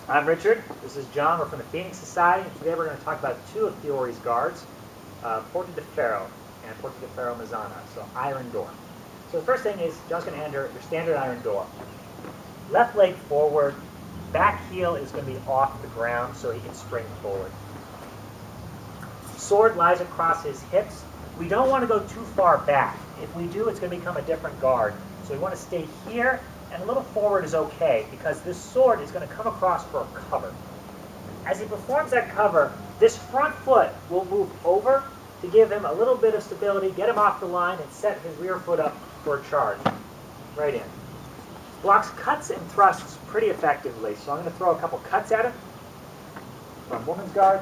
I'm Richard. This is John. We're from the Phoenix Society. And today we're going to talk about two of Fiori's guards, Porta de Ferro and Porta de Ferro Mazzana, so iron door. So the first thing is John's going to enter your standard iron door. Left leg forward, back heel is going to be off the ground so he can spring forward. Sword lies across his hips. We don't want to go too far back. If we do, it's going to become a different guard. So we want to stay here, and a little forward is okay, because this sword is going to come across for a cover. As he performs that cover, this front foot will move over to give him a little bit of stability, get him off the line, and set his rear foot up for a charge. Right in. Blocks cuts and thrusts pretty effectively, so I'm going to throw a couple cuts at him from woman's guard.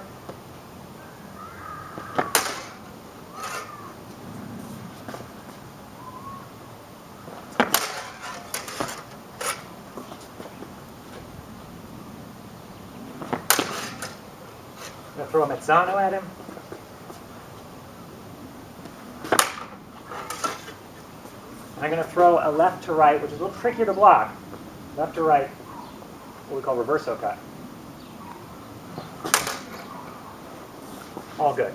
I'm going to throw a Mazzano at him. I'm going to throw a left to right, which is a little trickier to block. Left to right, what we call reverso cut. All good.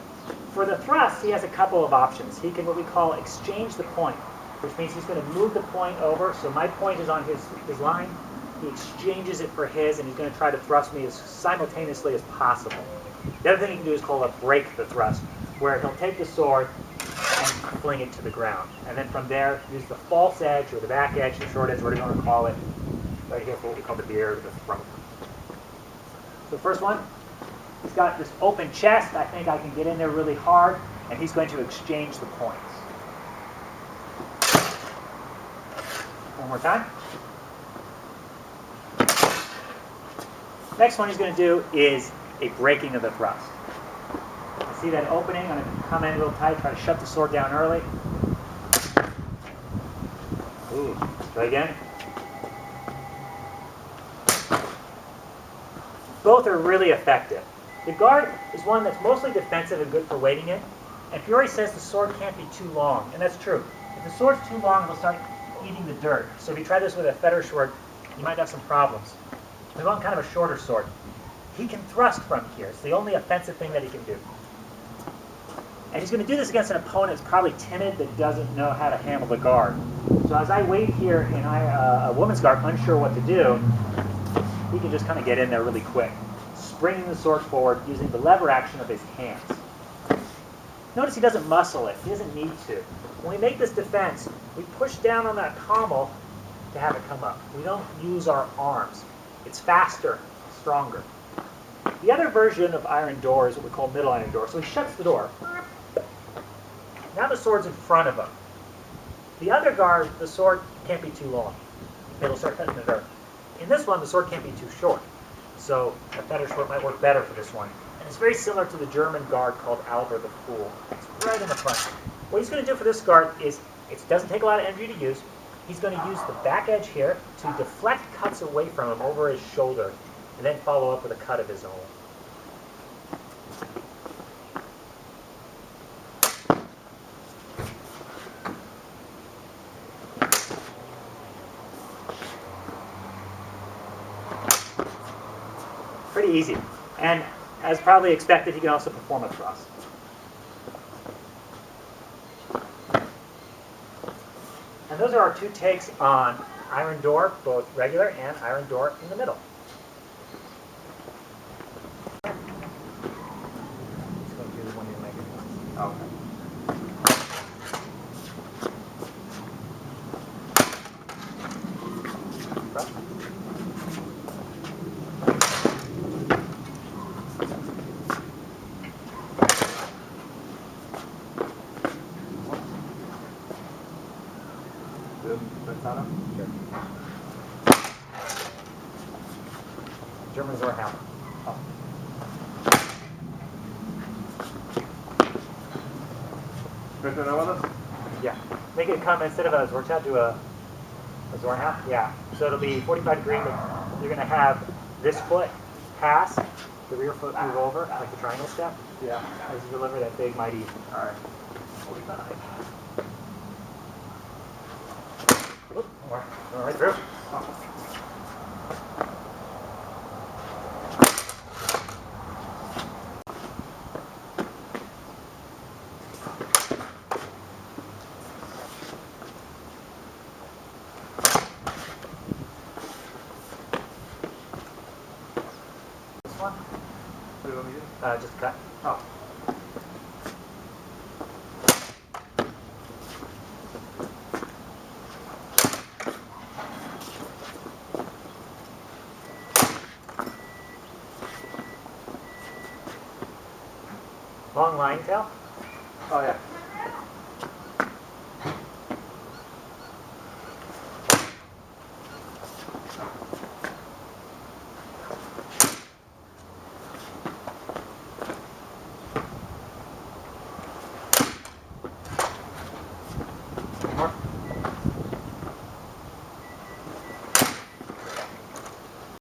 For the thrust, he has a couple of options. He can what we call exchange the point, which means he's going to move the point over. So my point is on his line. He exchanges it for his, and he's going to try to thrust me as simultaneously as possible. The other thing he can do is called a break the thrust, where he'll take the sword and fling it to the ground. And then from there, use the false edge or the back edge, the short edge, whatever you want to call it, right here for what we call the beard or the throat. So the first one, he's got this open chest. I think I can get in there really hard, and he's going to exchange the points. One more time. Next one he's going to do is a breaking of the thrust. See that opening? I'm going to come in real tight, try to shut the sword down early. Ooh, try again. Both are really effective. The guard is one that's mostly defensive and good for waiting in. And Fiori says the sword can't be too long, and that's true. If the sword's too long, it'll start eating the dirt. So if you try this with a fetter sword, you might have some problems. We want kind of a shorter sword. He can thrust from here. It's the only offensive thing that he can do. And he's going to do this against an opponent that's probably timid, that doesn't know how to handle the guard. So as I wait here in a woman's guard, unsure what to do, he can just kind of get in there really quick, springing the sword forward using the lever action of his hands. Notice he doesn't muscle it. He doesn't need to. When we make this defense, we push down on that pommel to have it come up. We don't use our arms. It's faster, stronger. The other version of iron door is what we call middle iron door. So he shuts the door. Now the sword's in front of him. The other guard, the sword can't be too long. It'll start cutting the dirt. In this one, the sword can't be too short. So a better sword might work better for this one. And it's very similar to the German guard called Albert the Fool. It's right in the front. What he's going to do for this guard is, it doesn't take a lot of energy to use. He's going to use the back edge here to deflect cuts away from him over his shoulder, and then follow up with a cut of his own. Pretty easy. And as probably expected, he can also perform a thrust. And those are our two takes on iron door, both regular and iron door in the middle. Okay. Sure. Germans are hammer. Oh. Yeah. Make it come instead of a Zorchat, do a Zornhalf. Yeah. So it'll be 45 degree, but you're going to have this foot pass, the rear foot move over, like the triangle step. Yeah. As you deliver that big, mighty. All right. 45. Oop, more. Going right through. Oh. Just cut. Oh. Long line tail. Oh yeah.